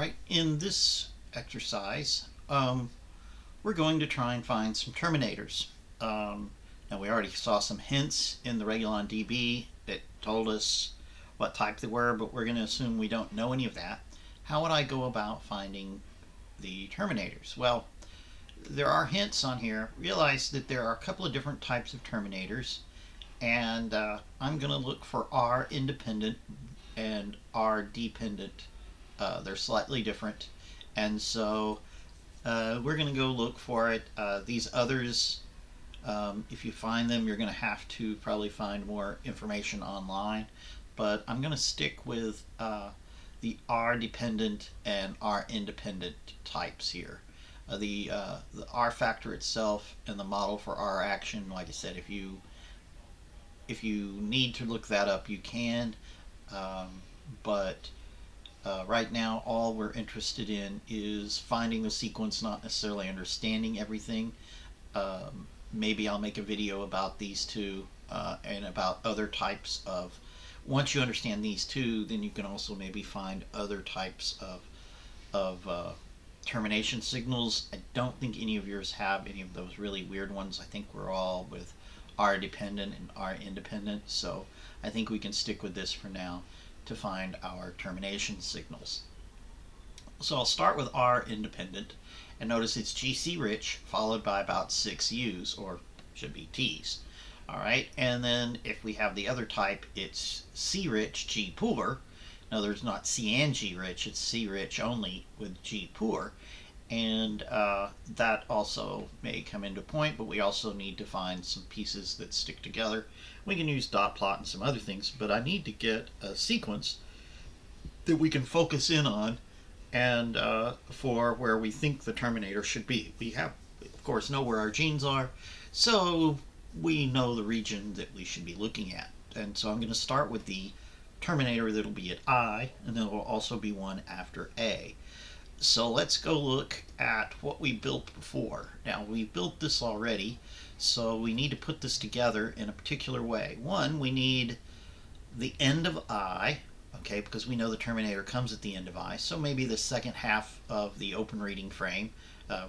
Alright, in this exercise, we're going to try and find some terminators. Now we already saw some hints in the Regulon DB that told us what type they were, but we're going to assume we don't know any of that. How would I go about finding the terminators? Well, there are hints on here. Realize that there are a couple of different types of terminators, and I'm going to look for R independent and R dependent. They're slightly different, and so we're going to go look for it. These others, if you find them, you're going to have to probably find more information online, but I'm going to stick with the R dependent and R independent types here. The R factor itself and the model for R action, like I said, if you need to look that up, you can, but right now, all we're interested in is finding the sequence, not necessarily understanding everything. Maybe I'll make a video about these two and about other types of. Once you understand these two, then you can also maybe find other types of termination signals. I don't think any of yours have any of those really weird ones. I think we're all with R dependent and R independent, so I think we can stick with this for now to find our termination signals. So I'll start with R independent, and notice it's GC rich followed by about 6 U's, or should be T's. Alright, and then if we have the other type, it's C rich, G poor. Now there's not C and G rich, it's C rich only with G poor, and that also may come into point, but we also need to find some pieces that stick together. We can use dot plot and some other things, but I need to get a sequence that we can focus in on and for where we think the terminator should be. We have, of course, know where our genes are, so we know the region that we should be looking at. And so I'm going to start with the terminator that'll be at I, and then there will also be one after A. So let's go look at what we built before. Now, we built this already, so we need to put this together in a particular way. One, we need the end of I, okay, because we know the terminator comes at the end of I, so maybe the second half of the open reading frame.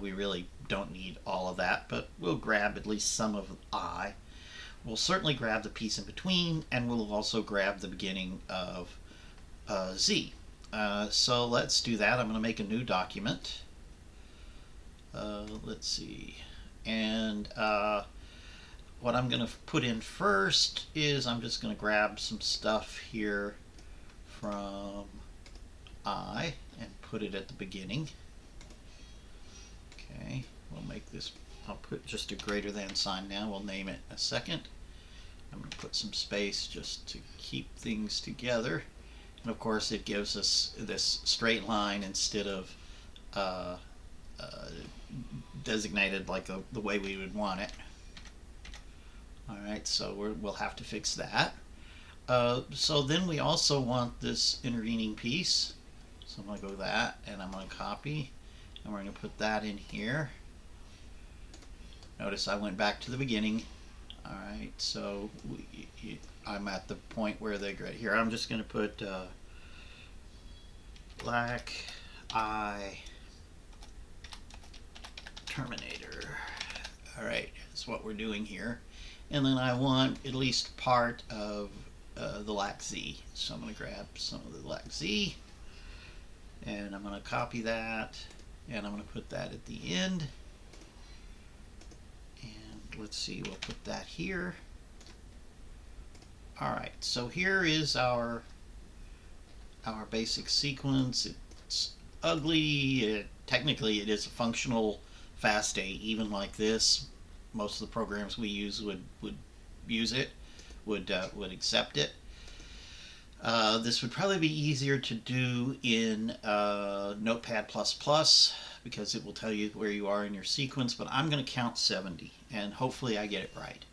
We really don't need all of that, but we'll grab at least some of I. We'll certainly grab the piece in between, and we'll also grab the beginning of Z. So let's do that. I'm going to make a new document. Let's see. And what I'm going to put in first is I'm just going to grab some stuff here from I and put it at the beginning. Okay, we'll make this, I'll put just a greater than sign now. We'll name it a second. I'm going to put some space just to keep things together. And of course it gives us this straight line instead of designated like the way we would want it. Alright, so we'll have to fix that. So then we also want this intervening piece. So I'm going to go that, and I'm going to copy, and we're going to put that in here. Notice I went back to the beginning. Alright, so I'm at the point where they right here. I'm just going to put black eye terminator. Alright, that's what we're doing here. And then I want at least part of the lac Z. So I'm going to grab some of the lac Z, and I'm going to copy that, and I'm going to put that at the end. And let's see, we'll put that here. Alright, so here is our basic sequence. It's ugly. Technically it is a functional FASTA, even like this. Most of the programs we use would use it, would accept it. This would probably be easier to do in Notepad++ because it will tell you where you are in your sequence, but I'm going to count 70, and hopefully I get it right,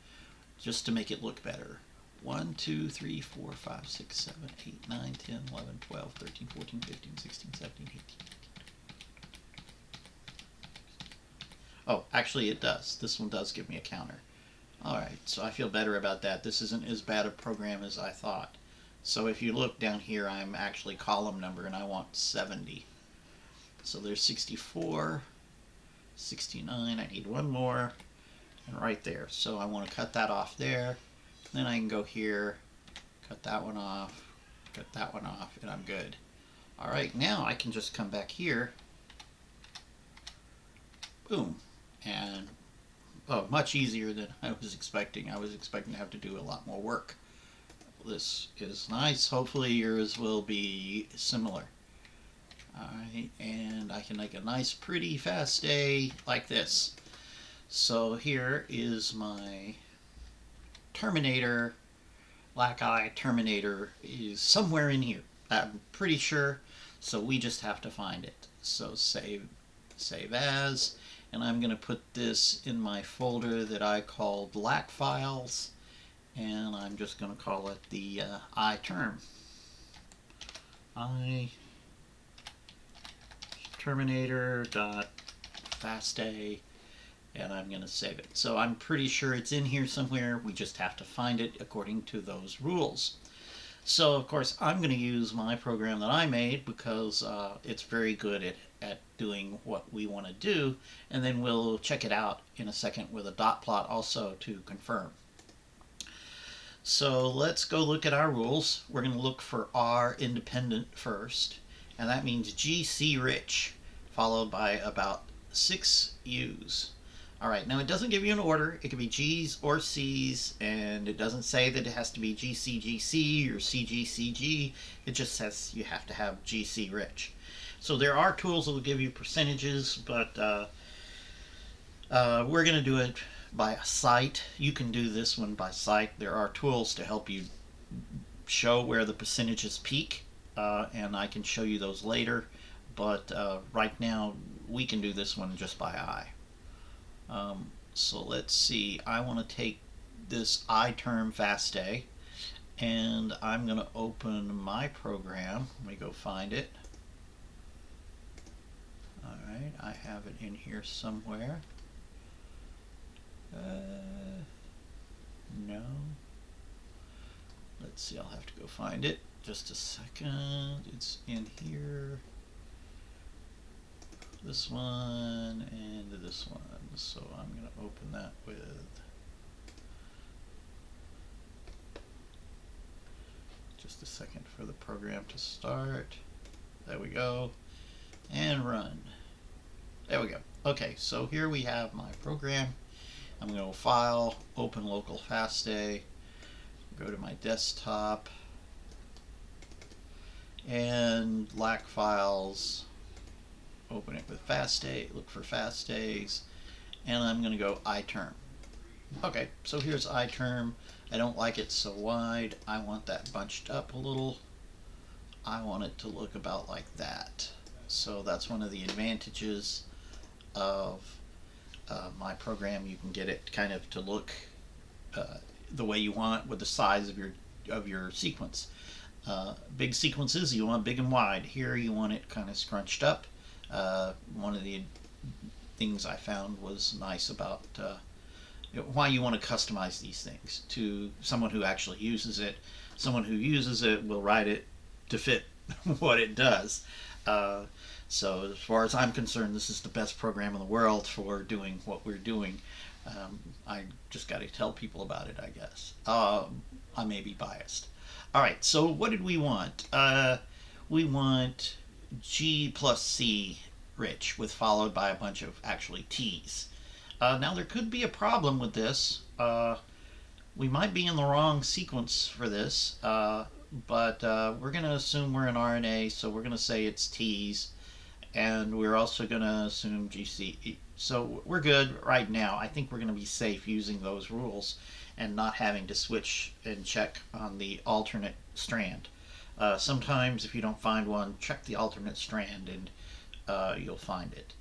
just to make it look better. 1, 2, 3, 4, 5, 6, 7, 8, 9, 10, 11, 12, 13, 14, 15, 16, 17, 18. Oh, actually it does. This one does give me a counter. Alright, so I feel better about that. This isn't as bad a program as I thought. So if you look down here, I'm actually column number, and I want 70. So there's 64, 69. I need one more, and right there. So I want to cut that off there. Then I can go here, cut that one off, cut that one off, and I'm good. All right, now I can just come back here, boom, and oh, much easier than I was expecting. I was expecting to have to do a lot more work. This is nice. Hopefully yours will be similar. Alright, and I can make a nice pretty FASTA like this. So here is my Terminator. Black Eye Terminator is somewhere in here. I'm pretty sure. So we just have to find it. So save as, and I'm going to put this in my folder that I call Black Files, and I'm just going to call it the iTerm. Terminator.FASTA, and I'm going to save it. So I'm pretty sure it's in here somewhere. We just have to find it according to those rules. So of course I'm going to use my program that I made because it's very good at doing what we want to do, and then we'll check it out in a second with a dot plot also to confirm. So let's go look at our rules. We're going to look for R independent first, and that means GC rich, followed by about 6 U's. Alright, now it doesn't give you an order. It could be G's or C's, and it doesn't say that it has to be GCGC or CGCG. It just says you have to have GC rich. So there are tools that will give you percentages, but we're going to do it by a site. You can do this one by site. There are tools to help you show where the percentages peak, and I can show you those later, but right now we can do this one just by eye. So let's see, I want to take this iTerm FASTA, and I'm going to open my program. Let me go find it. Alright, I have it in here somewhere. No. Let's see, I'll have to go find it. Just a second. It's in here. This one and this one. So I'm going to open that with just a second for the program to start. There we go. And run. There we go. Okay, so here we have my program. I'm going to go File, Open Local FASTA, go to my desktop, and Black Files, open it with FASTA, look for FASTAs, and I'm going to go iTerm. Okay, so here's iTerm. I don't like it so wide. I want that bunched up a little. I want it to look about like that. So that's one of the advantages of my program. You can get it kind of to look the way you want with the size of your sequence. Big sequences you want big and wide. Here you want it kind of scrunched up. One of the things I found was nice about why you want to customize these things to someone who actually uses it. Someone who uses it will write it to fit what it does. So as far as I'm concerned, this is the best program in the world for doing what we're doing. I just got to tell people about it, I guess. I may be biased. All right, so what did we want? We want G plus C rich with followed by a bunch of actually T's. Now there could be a problem with this. We might be in the wrong sequence for this, but we're going to assume we're in RNA, so we're going to say it's T's, and we're also going to assume GC. So we're good right now. I think we're going to be safe using those rules and not having to switch and check on the alternate strand. Sometimes if you don't find one, check the alternate strand and you'll find it.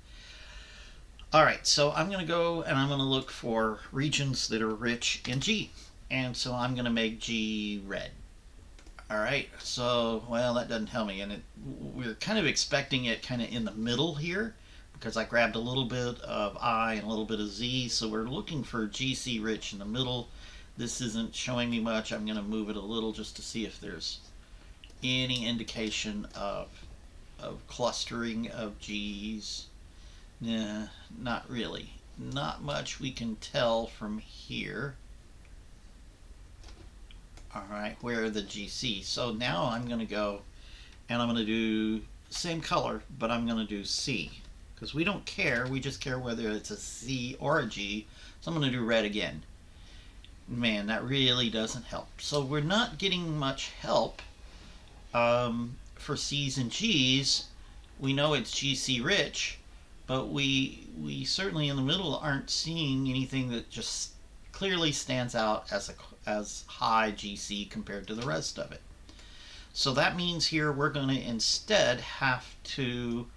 Alright, so I'm going to go and I'm going to look for regions that are rich in G. And so I'm going to make G red. Alright, so, well, that doesn't tell me. And we're kind of expecting it kind of in the middle here, because I grabbed a little bit of I and a little bit of Z. So we're looking for GC rich in the middle. This isn't showing me much. I'm going to move it a little just to see if there's any indication of of clustering of G's. Nah, not really. Not much we can tell from here. All right, where are the GC? So now I'm going to go and I'm going to do same color, but I'm going to do C because we don't care. We just care whether it's a C or a G. So I'm going to do red again. Man, that really doesn't help. So we're not getting much help for C's and G's. We know it's GC rich, but we certainly in the middle aren't seeing anything that just clearly stands out as high GC compared to the rest of it. So that means here we're going to instead have to,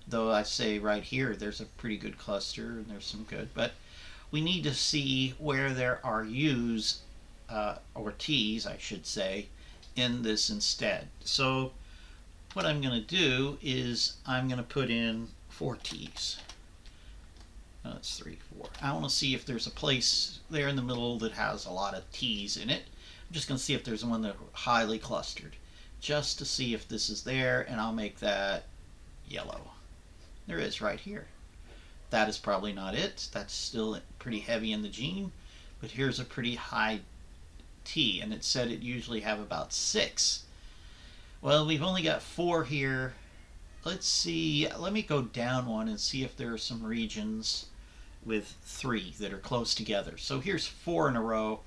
though I say right here there's a pretty good cluster and there's some good, but we need to see where there are U's or T's, I should say, in this instead. So what I'm going to do is I'm going to put in 4 T's. That's 3, 4. I want to see if there's a place there in the middle that has a lot of T's in it. I'm just going to see if there's one that's highly clustered, just to see if this is there, and I'll make that yellow. There is right here. That is probably not it. That's still pretty heavy in the gene, but here's a pretty high T, and it said it usually have about 6. Well, we've only got 4 here. Let's see, let me go down one and see if there are some regions with 3 that are close together. So here's 4 in a row.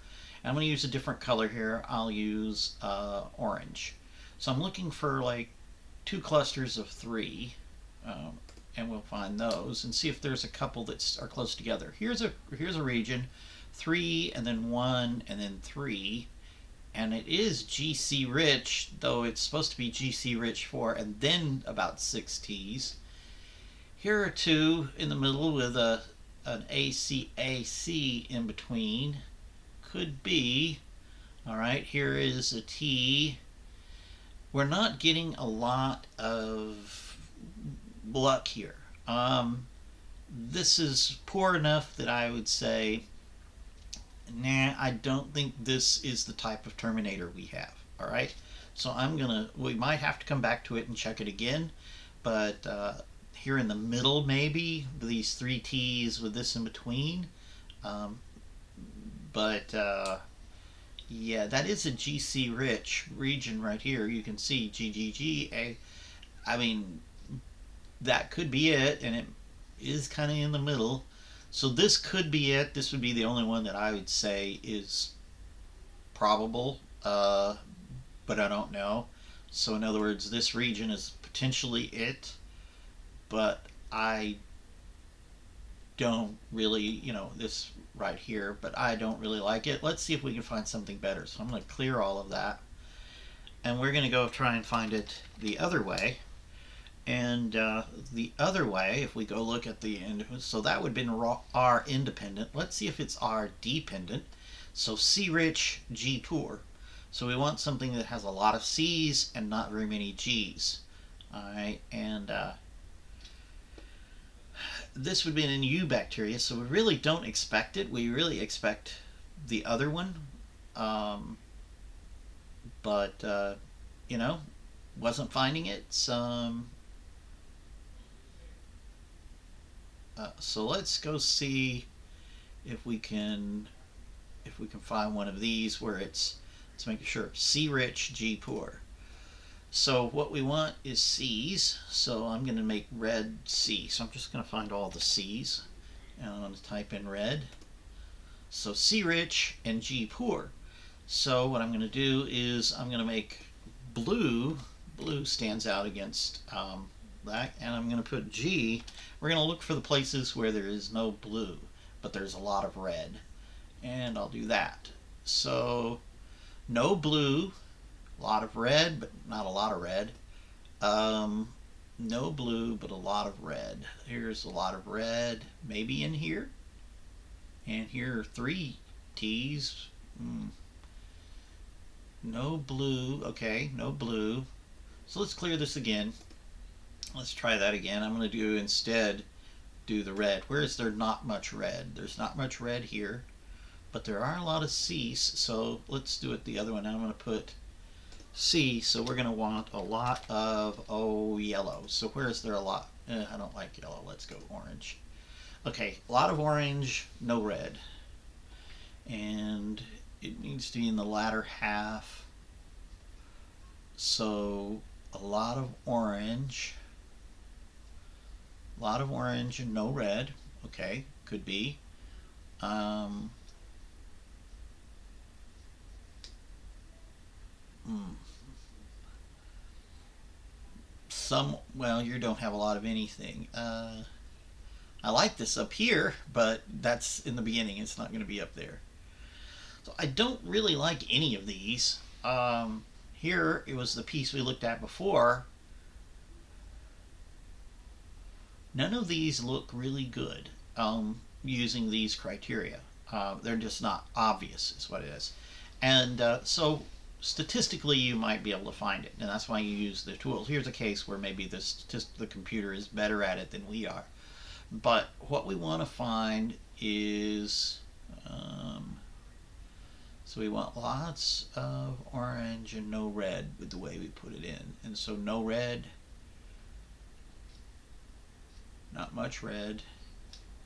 I'm going to use a different color here. I'll use orange. So I'm looking for like 2 clusters of 3, and we'll find those and see if there's a couple that are close together. Here's a region, 3 and then 1 and then 3. And it is GC rich, though it's supposed to be GC rich 4 and then about 6 T's. Here are 2 in the middle with an ACAC in between. Could be. All right, here is a T. We're not getting a lot of luck here. This is poor enough that I would say, nah, I don't think this is the type of terminator we have. All right, so we might have to come back to it and check it again, but here in the middle, maybe these 3 T's with this in between. Yeah, that is a GC rich region right here. You can see GGG. I mean, that could be it, and it is kind of in the middle. So this could be it. This would be the only one that I would say is probable, but I don't know. So in other words, this region is potentially it, but I don't really, this right here, but I don't really like it. Let's see if we can find something better. So I'm going to clear all of that, and we're going to go try and find it the other way. And the other way, if we go look at the end, so that would have been R independent. Let's see if it's R dependent. So C rich, G poor. So we want something that has a lot of C's and not very many G's. All right, and this would be an U bacteria, so we really don't expect it. We really expect the other one, but wasn't finding it. So let's go see if we can find one of these where let's make sure C rich, G poor. So what we want is C's, so I'm going to make red C. So I'm just going to find all the C's, and I'm going to type in red. So C rich and G poor. So what I'm going to do is I'm going to make blue stands out against that, and I'm going to put G. We're going to look for the places where there is no blue, but there's a lot of red, and I'll do that. So no blue, a lot of red, but not a lot of red. No blue, but a lot of red. Here's a lot of red, maybe in here, and here are 3 T's. No blue. Okay, no blue. So let's clear this again. Let's try that again. I'm going to instead do the red. Where is there not much red? There's not much red here, but there are a lot of C's, so let's do it the other one. I'm going to put C, so we're going to want a lot of, yellow. So where is there a lot? I don't like yellow. Let's go orange. Okay, a lot of orange, no red. And it needs to be in the latter half. So a lot of orange. A lot of orange and no red. Okay, could be. Um, hmm. Well, you don't have a lot of anything. I like this up here, but that's in the beginning. It's not going to be up there. So I don't really like any of these. Here, it was the piece we looked at before. None of these look really good using these criteria. They're just not obvious, is what it is. And so statistically, you might be able to find it, and that's why you use the tools. Here's a case where maybe the computer is better at it than we are. But what we want to find is, so we want lots of orange and no red with the way we put it in. And so no red, not much red,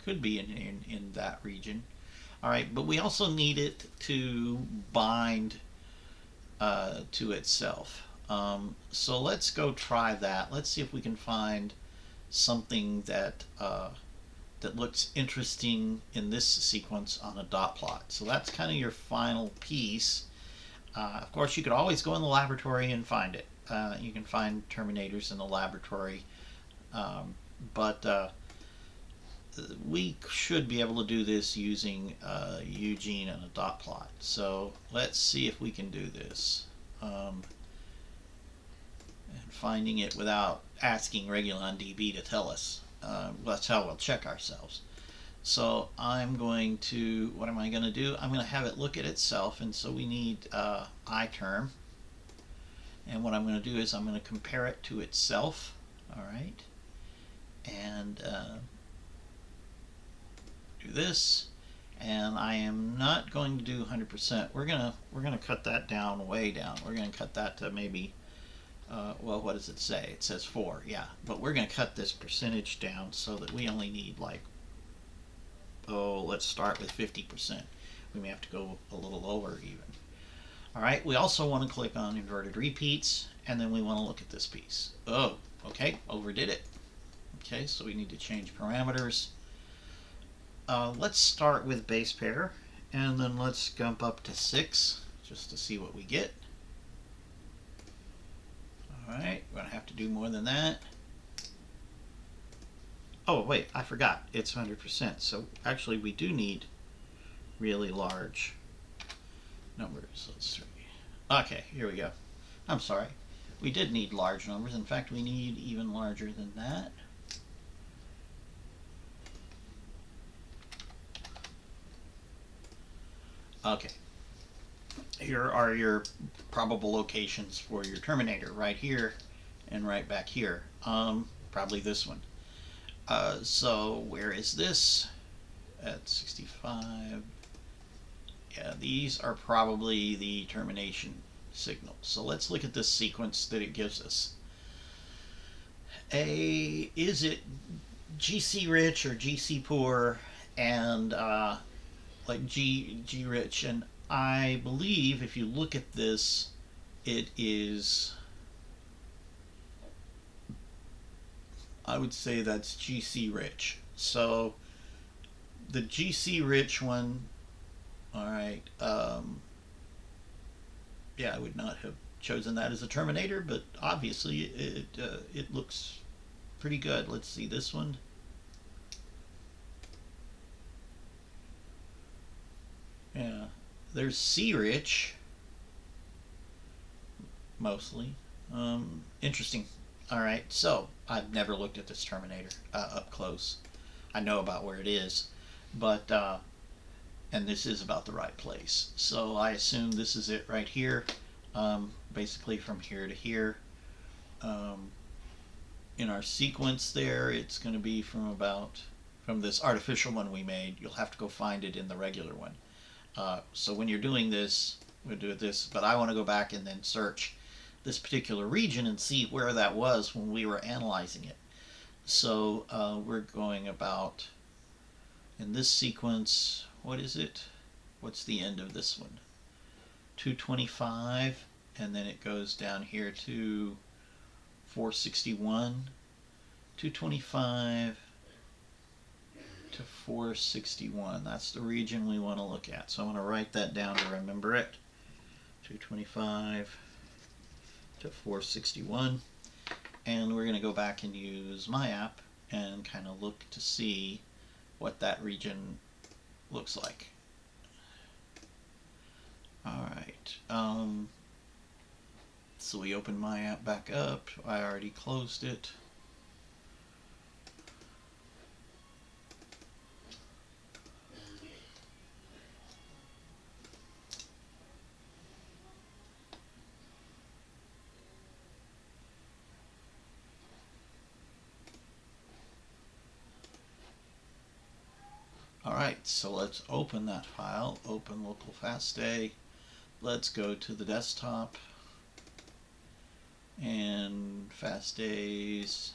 could be in that region. All right, but we also need it to bind to itself. So let's go try that. Let's see if we can find something that that looks interesting in this sequence on a dot plot. So that's kind of your final piece. Of course, you could always go in the laboratory and find it. You can find terminators in the laboratory, but we should be able to do this using Eugene and a dot plot. So let's see if we can do this. And finding it without asking Regulon DB to tell us. That's how we'll check ourselves. So I'm going to, what am I going to do? I'm going to have it look at itself, and so we need iTerm. And what I'm going to do is I'm going to compare it to itself. All right. And do this. And I am not going to do 100%. We're gonna cut that down, way down. We're going to cut that to maybe, well, what does it say? It says 4, yeah. But we're going to cut this percentage down so that we only need like, let's start with 50%. We may have to go a little lower even. All right, we also want to click on inverted repeats, and then we want to look at this piece. Oh, okay, overdid it. Okay, so we need to change parameters. Let's start with base pair, and then let's jump up to 6 just to see what we get. Alright, we're going to have to do more than that. Oh, wait, I forgot. It's 100%. So actually, we do need really large numbers. Let's see. Okay, here we go. I'm sorry. We did need large numbers. In fact, we need even larger than that. Okay. Here are your probable locations for your terminator, right here and right back here. Probably this one. So where is this? At 65. Yeah, these are probably the termination signals. So let's look at this sequence that it gives us. Is it GC rich or GC poor, and like G rich? And I believe if you look at this, it is, I would say that's GC rich. So the GC rich one, all right, yeah, I would not have chosen that as a terminator, but obviously it looks pretty good. Let's see this one. Yeah, there's C rich mostly. Interesting. All right, so I've never looked at this terminator up close. I know about where it is, but and this is about the right place. So I assume this is it right here, basically from here to here. In our sequence there, it's going to be from this artificial one we made. You'll have to go find it in the regular one. So when you're doing this, we'll do this, but I want to go back and then search this particular region and see where that was when we were analyzing it. So we're going about, in this sequence, what is it? What's the end of this one? 225, and then it goes down here to 461, 225 to 461. That's the region we want to look at. So I'm going to write that down to remember it. 225 to 461. And we're going to go back and use my app and kind of look to see what that region looks like. Alright, so we open my app back up. I already closed it. Alright, so let's open that file, open local FastA. Let's go to the desktop and FastAs,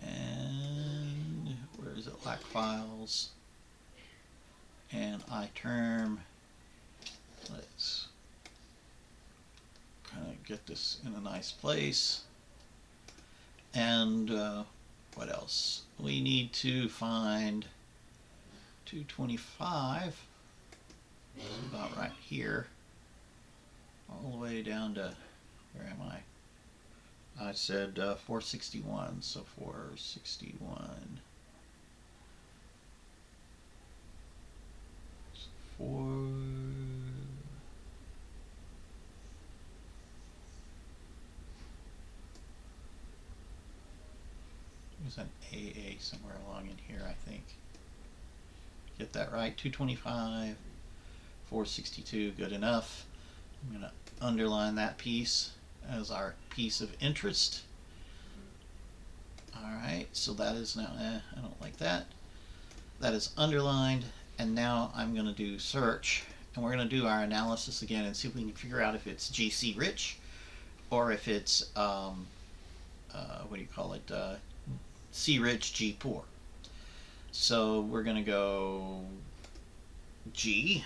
and where is it, LAC files, and iTerm. Let's kind of get this in a nice place. And what else? We need to find 225, about right here, all the way down to, where am I? I said 461, so 461. 4. There's an AA somewhere along in here, I think. Get that right. 225, 462, good enough. I'm going to underline that piece as our piece of interest. Alright, so that is now, I don't like that. That is underlined, and now I'm going to do search, and we're going to do our analysis again and see if we can figure out if it's GC rich or if it's, what do you call it, C rich, G poor. So we're going to go G.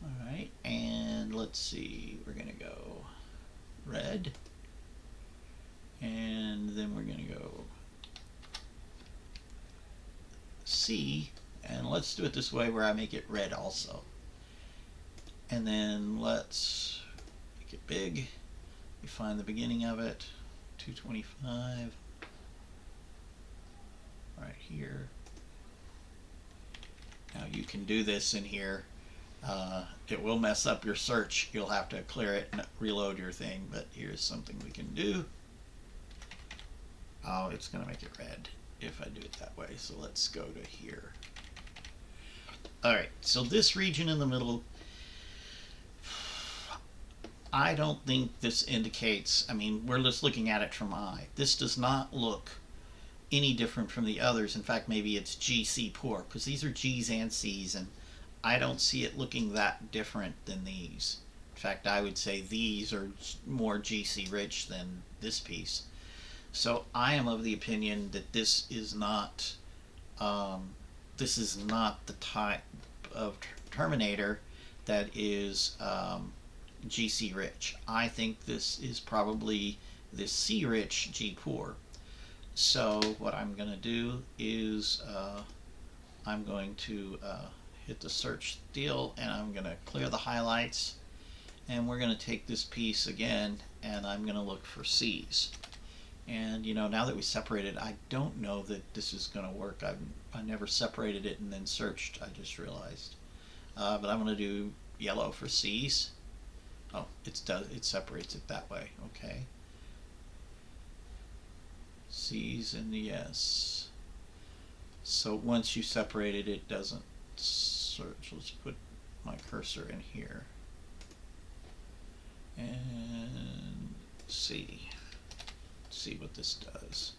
Alright, and let's see, we're going to go red, and then we're going to go C, and let's do it this way where I make it red also. And then let's make it big. We find the beginning of it, 225, right here. Now you can do this in here. It will mess up your search. You'll have to clear it and reload your thing, but here's something we can do. Oh, it's going to make it red if I do it that way. So let's go to here. Alright, so this region in the middle, I don't think this indicates, I mean, we're just looking at it from I. This does not look any different from the others. In fact, maybe it's GC poor, because these are G's and C's, and I don't see it looking that different than these. In fact, I would say these are more GC rich than this piece. So I am of the opinion that this is not the type of terminator that is GC rich. I think this is probably this C rich, G poor. So what I'm going to do is I'm going to hit the search deal, and I'm going to clear the highlights, and we're going to take this piece again, and I'm going to look for C's. And you know, now that we separated, I don't know that this is going to work. I never separated it and then searched, I just realized. But I'm going to do yellow for C's. Oh, it separates it that way. Okay. C's and the S. So once you separate it, it doesn't search. Let's put my cursor in here. And see what this does.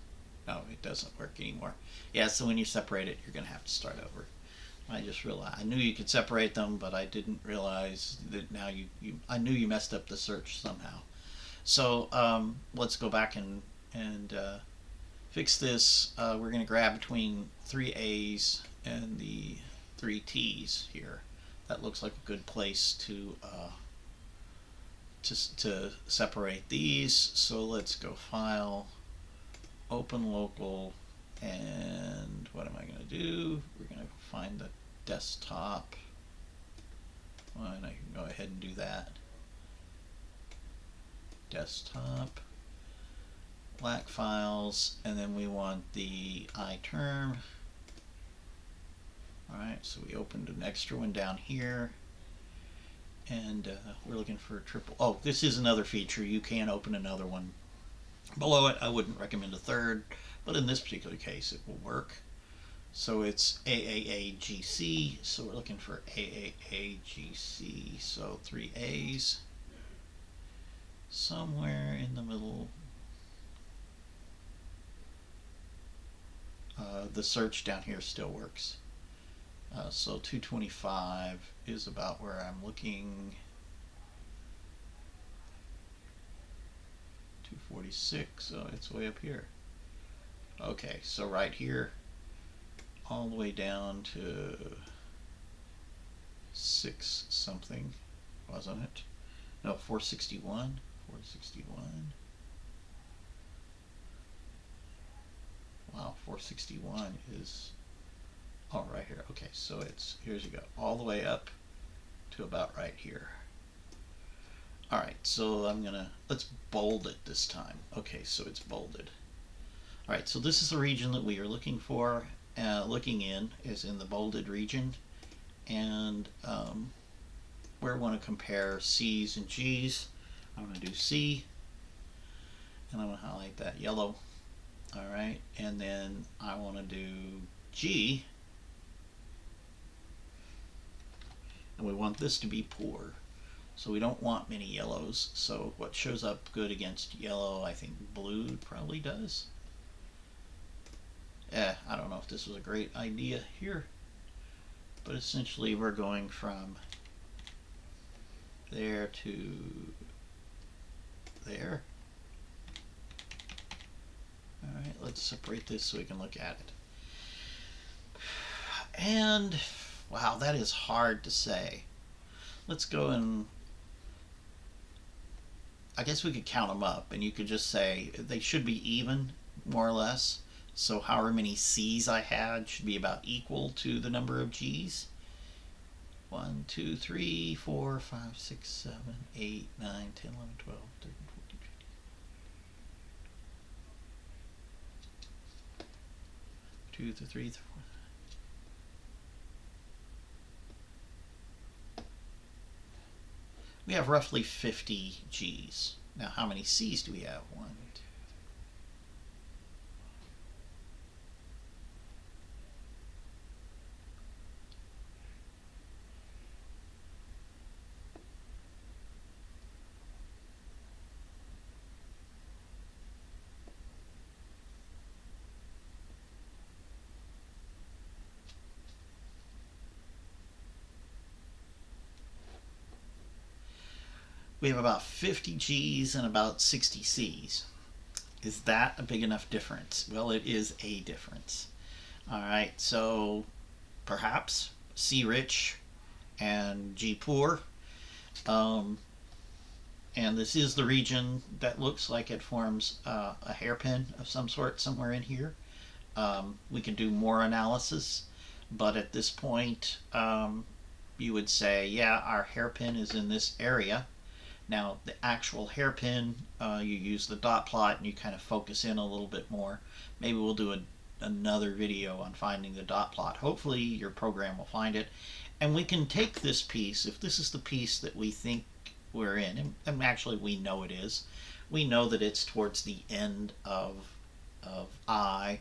No, it doesn't work anymore. Yeah, so when you separate it, you're going to have to start over. I just realized I knew you could separate them, but I didn't realize that now I knew you messed up the search somehow. So let's go back and fix this. We're going to grab between 3A's and the 3T's here. That looks like a good place to separate these. So let's go File, Open Local, and what am I going to do? We're going to find the desktop. And I can go ahead and do that. Desktop, black files, and then we want the iTerm. Alright, so we opened an extra one down here, and we're looking for a triple. Oh, this is another feature. You can open another one below it. I wouldn't recommend a third, but in this particular case it will work. So it's AAAGC, so we're looking for AAAGC, so 3A's somewhere in the middle. The search down here still works. So 225 is about where I'm looking. 246, so it's way up here. Okay, so right here, all the way down to 6 something, wasn't it? No, 461. 461. Wow, 461 is right here. Okay, so it's, here's you go, all the way up to about right here. All right, so let's bold it this time. Okay, so it's bolded. All right, so this is the region that we are looking for. Looking in is in the bolded region, and we want to compare C's and G's. I'm going to do C, and I'm going to highlight that yellow. All right, and then I want to do G, and we want this to be poor. So we don't want many yellows. So what shows up good against yellow, I think blue probably does. I don't know if this was a great idea here, but essentially we're going from there to there. All right, let's separate this so we can look at it. And wow, that is hard to say. Let's go and I guess we could count them up, and you could just say they should be even, more or less. So however many C's I had should be about equal to the number of G's. 1, 2, 3, 4, 5, 6, 7, 8, 9, 10, 11, 12, 13, 14, 15. 2, 3, 4. We have roughly 50 G's. Now, how many C's do we have? 1, 2. We have about 50 G's and about 60 C's. Is that a big enough difference? Well, it is a difference. All right, so perhaps C rich and G poor. And this is the region that looks like it forms a hairpin of some sort somewhere in here. We can do more analysis, but at this point, you would say, yeah, our hairpin is in this area. Now, the actual hairpin, you use the dot plot and you kind of focus in a little bit more. Maybe we'll do another video on finding the dot plot. Hopefully your program will find it. And we can take this piece, if this is the piece that we think we're in, and actually we know it is. We know that it's towards the end of I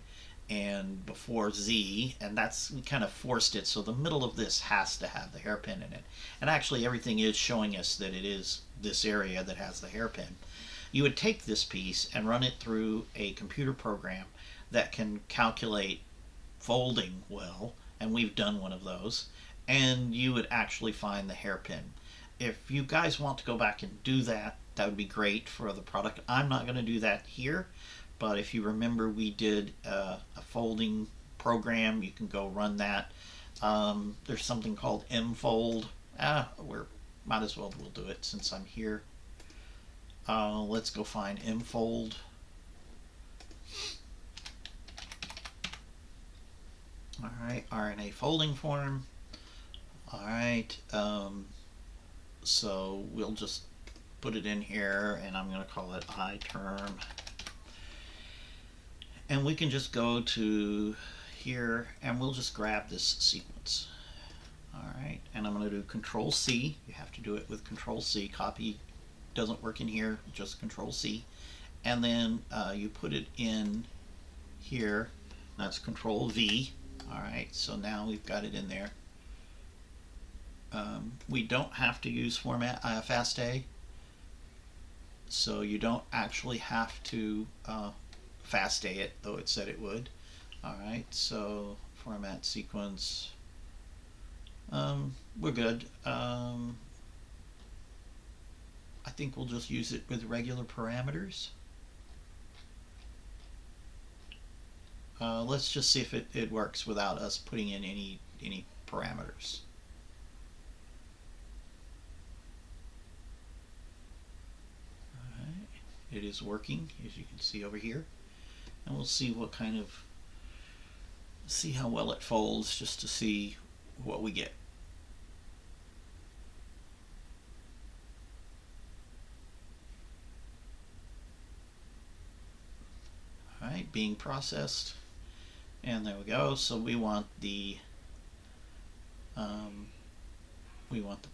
and before Z, and we kind of forced it, so the middle of this has to have the hairpin in it. And actually everything is showing us that it is this area that has the hairpin. You would take this piece and run it through a computer program that can calculate folding well and we've done one of those, and you would actually find the hairpin. If you guys want to go back and do that, that would be great for the product. I'm not going to do that here, but if you remember, we did a folding program. You can go run that. There's something called mfold. We're might as well we'll do it since I'm here. Let's go find mfold. All right, RNA folding form. All right, so we'll just put it in here, and I'm going to call it iTerm. And we can just go to here, and we'll just grab this sequence. All right, and I'm going to do Control C. You have to do it with Control C. Copy doesn't work in here, just Control C. And then you put it in here. That's Control V. All right, so now we've got it in there. We don't have to use format FASTA, so you don't actually have to FASTA it, though it said it would. All right, so format sequence. We're good. I think we'll just use it with regular parameters. Let's just see if it works without us putting in any parameters. Alright, it is working, as you can see over here. And we'll see what kind of, see how well it folds, just to see what we get. Alright, being processed. And there we go. So we want the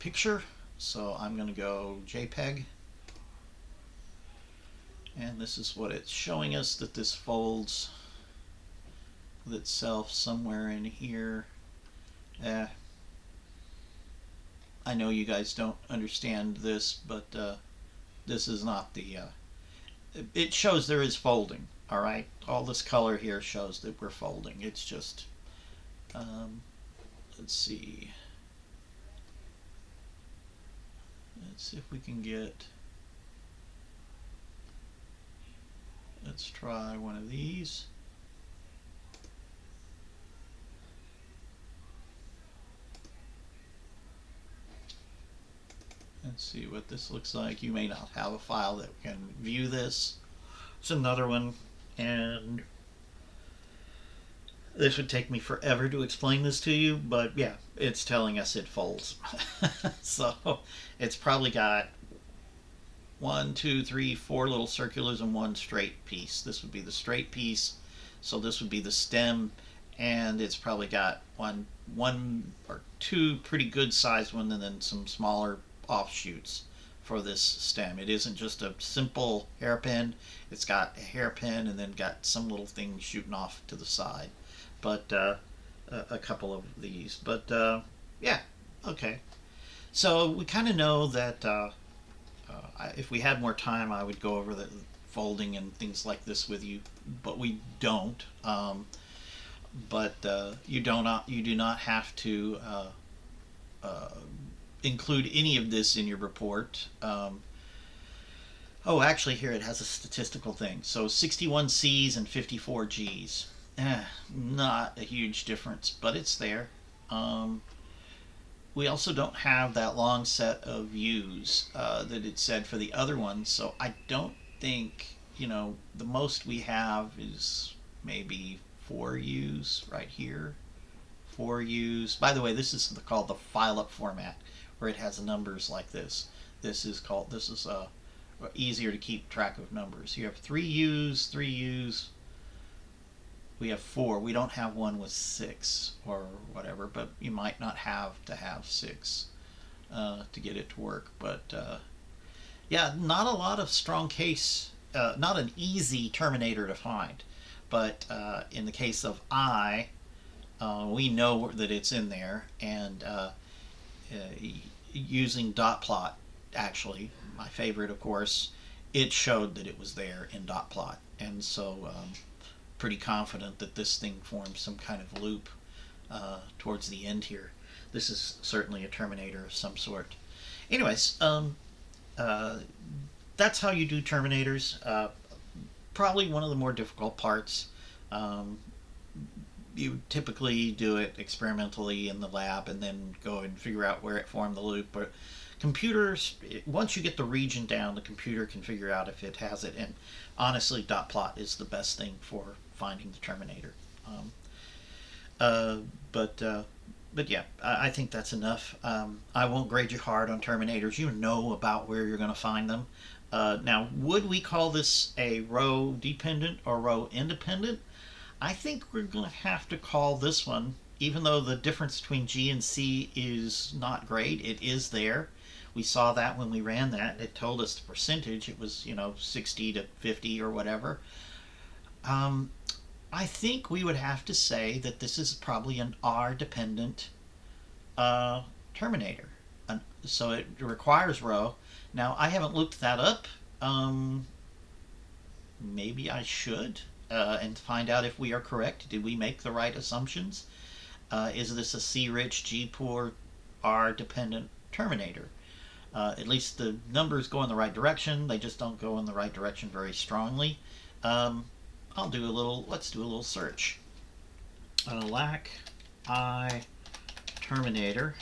picture. So I'm going to go JPEG, and this is what it's showing us, that this folds with itself somewhere in here. I know you guys don't understand this, but this is not the it shows there is folding. All right, all this color here shows that we're folding. It's just, let's see. Let's see if we can get, let's try one of these. Let's see what this looks like. You may not have a file that can view this. It's another one. And this would take me forever to explain this to you, but yeah, it's telling us it folds. So it's probably got 1, 2, 3, 4 little circulars and one straight piece. This would be the straight piece, so this would be the stem, and it's probably got one or two pretty good sized ones, and then some smaller offshoots for this stem. It isn't just a simple hairpin. It's got a hairpin and then got some little things shooting off to the side. But a couple of these. But yeah, okay. So we kind of know that if we had more time, I would go over the folding and things like this with you, but we don't. But you do not have to include any of this in your report. Oh, actually, here it has a statistical thing. So 61 C's and 54 G's. Not a huge difference, but it's there. We also don't have that long set of U's that it said for the other ones, so I don't think, the most we have is maybe 4 U's right here. 4 U's. By the way, this is called the file-up format, where it has numbers like this. This is easier to keep track of numbers. You have 3 U's, 3 U's. We have 4. We don't have one with 6 or whatever, but you might not have to have 6 to get it to work. But yeah, not a lot of strong case, not an easy terminator to find. But in the case of I, we know that it's in there, and using dot plot, actually, my favorite, of course, it showed that it was there in dot plot, and so pretty confident that this thing formed some kind of loop towards the end here. This is certainly a Terminator of some sort. Anyways, uh, that's how you do Terminators. Probably one of the more difficult parts. Um, you typically do it experimentally in the lab and then go and figure out where it formed the loop. But computers, once you get the region down, the computer can figure out if it has it. And honestly, dot plot is the best thing for finding the Terminator. Um, uh, but uh, but yeah, I think that's enough. I won't grade you hard on Terminators. You know about where you're going to find them. Now, would we call this a row dependent or row independent? I think we're going to have to call this one, even though the difference between G and C is not great, it is there. We saw that when we ran that. It told us the percentage. It was, 60 to 50 or whatever. Um, I think we would have to say that this is probably an R dependent terminator. So it requires row. Now, I haven't looked that up. Um, Maybe I should and find out if we are correct. Did we make the right assumptions? Is this a C rich, G poor, R dependent terminator? At least the numbers go in the right direction. They just don't go in the right direction very strongly. Um, let's do a little search. Lack I terminator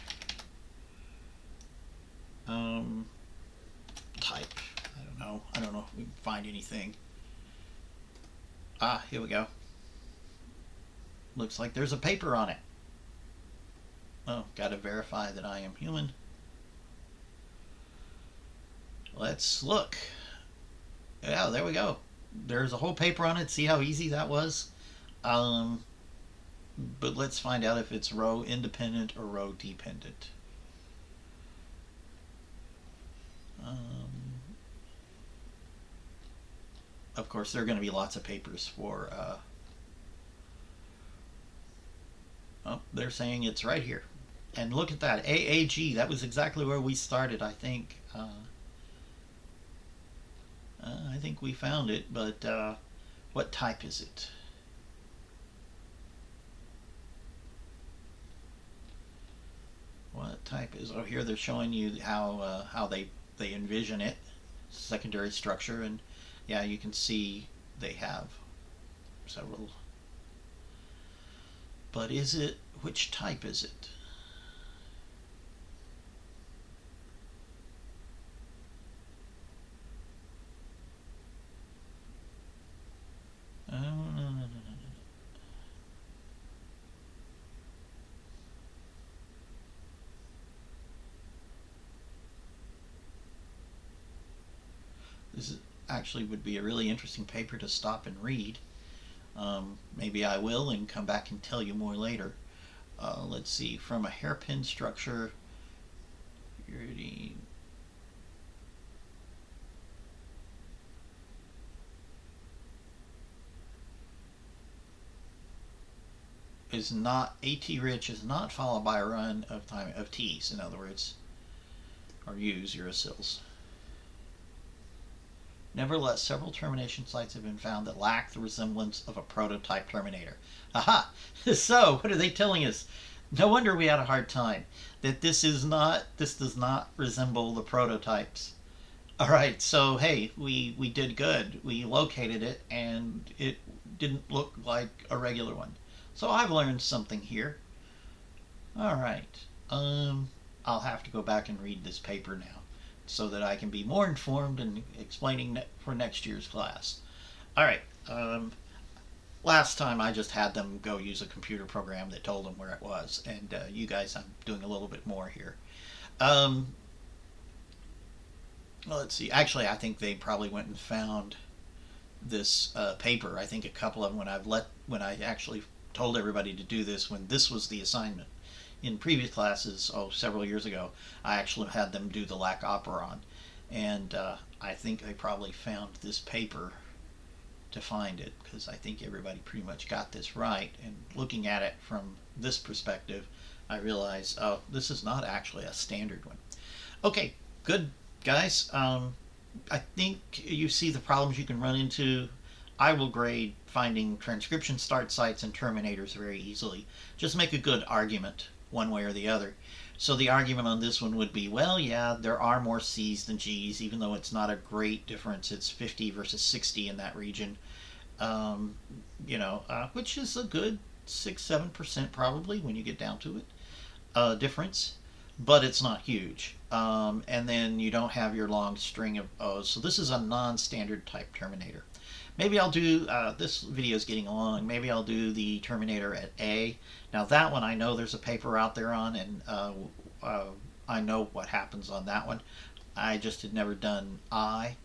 um, type. I don't know if we can find anything. Ah, here we go. Looks like there's a paper on it. Oh, gotta verify that I am human. Let's look. Yeah, there we go. There's a whole paper on it. See how easy that was? Um, but let's find out if it's row independent or row dependent. Um, of course, there are going to be lots of papers for. Oh, they're saying it's right here. And look at that, AAG. That was exactly where we started, I think. I think we found it, but what type is it? What type is? Oh, here they're showing you how they envision it, secondary structure, and yeah, you can see they have several. But is it? Which type is it? No. This actually would be a really interesting paper to stop and read. Maybe I will and come back and tell you more later. Let's see, from a hairpin structure, is not AT rich is not followed by a run of time of T's, in other words, or U's, uracils. Nevertheless, several termination sites have been found that lack the resemblance of a prototype terminator. Aha! So, what are they telling us? No wonder we had a hard time. That this does not resemble the prototypes. All right, so hey, we did good. We located it, and it didn't look like a regular one. So I've learned something here. All right. I'll have to go back and read this paper now so that I can be more informed and explaining for next year's class. All right. Last time I just had them go use a computer program that told them where it was, and you guys, I'm doing a little bit more here. Um, well, let's see. Actually, I think they probably went and found this paper. I think a couple of them when I actually told everybody to do this when this was the assignment. In previous classes, several years ago, I actually had them do the lac operon, and I think they probably found this paper to find it because I think everybody pretty much got this right. And looking at it from this perspective, I realized, oh, this is not actually a standard one. Okay, good guys. I think you see the problems you can run into I will grade finding transcription start sites and terminators very easily. Just make a good argument one way or the other. So the argument on this one would be, well, yeah, there are more C's than G's, even though it's not a great difference. It's 50 versus 60 in that region, um, which is a good 6-7% probably when you get down to it, difference, but it's not huge. And then you don't have your long string of O's. So this is a non-standard type terminator. Maybe I'll do, this video is getting long, maybe I'll do the terminator at A. Now that one I know there's a paper out there on, and I know what happens on that one. I just had never done I.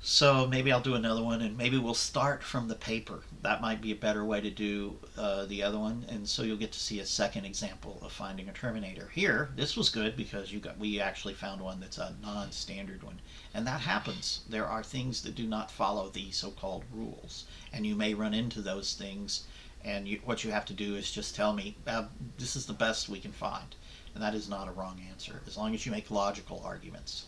So maybe I'll do another one, and maybe we'll start from the paper. That might be a better way to do the other one, and so you'll get to see a second example of finding a terminator. Here, this was good because we actually found one that's a non-standard one, and that happens. There are things that do not follow the so-called rules, and you may run into those things, and what you have to do is just tell me, this is the best we can find, and that is not a wrong answer, as long as you make logical arguments.